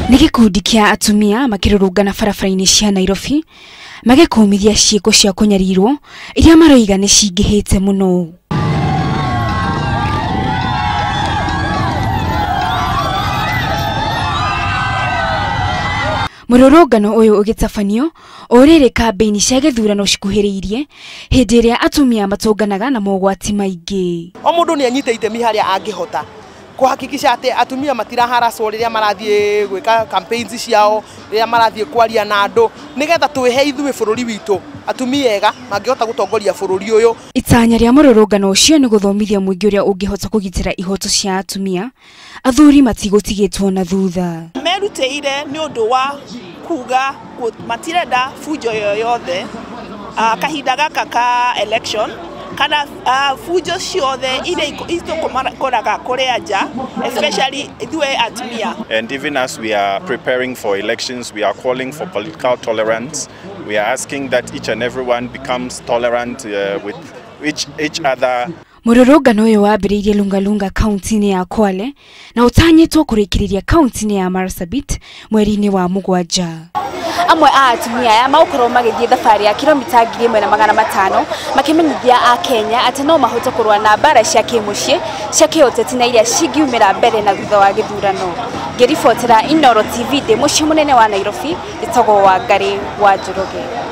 Nĩ gĩkundi kĩa atumia makĩrũrũngana barabara-inĩ cia Nairobi magĩkũmithia ciĩko cia kũnyarirwo iria maroiga nĩ cingĩhĩte mũno. Mũrũrũngano ũyũ ũgĩtabanio ũrĩrĩ kambĩini cia gĩthurano cikuhĩrĩirie hĩndĩ ĩrĩa atumia matũnganaga na mogwati maingĩ. O mũndũ nĩ anyite itemi harĩa angĩhota kuhakikisha ati atumia matiraharasswo rĩrĩa marathie gwĩka campaigns ciao, rĩrĩa marathie kwaria na andũ, nigetha twĩhe ithuĩ bũrũri witũ atumia ega mangĩhota gũtongoria bũrũri ũyũ. Itanya rĩa mũrũrũngano ũcio nĩ gũthomithia mũingĩ ũrĩa ũngĩhota kũgitĩra ihoto cia atumia, athuri matigũtigĩtwo na thutha. Merutĩire nĩ ũndũ wa kuga matirenda fujo yoyothe kahinda gaka ka election kana fujo ciothe ile itokoraga kũrĩa nja, especially ithuĩ atumia. And even as we are preparing for elections, we are calling for political tolerance. We are asking that each and everyone becomes tolerant with each other. Mũrũrũngano ũyũ wambĩrĩirie Lungalunga kaunti-inĩ ya Kwale na ũtanyĩtwo kũrĩkĩrĩria kaunti-inĩ ya Marsabit mweri-inĩ wa Mũgwanja. Amwe a atumia aya magũkorwo magĩthiĩ thabarĩ ya kilomita 1,500 makĩmenyithia a Kenya atĩ no mahote kũrũa na mbara cia kĩmũciĩ cia kĩũteti na iria cingiumĩra mbere na thutha wa gĩthurano. Ngĩribotera Inooro TV ndĩ mũciĩ mũnene wa Nairobi, gĩtagwo Wangari wa Njoroge.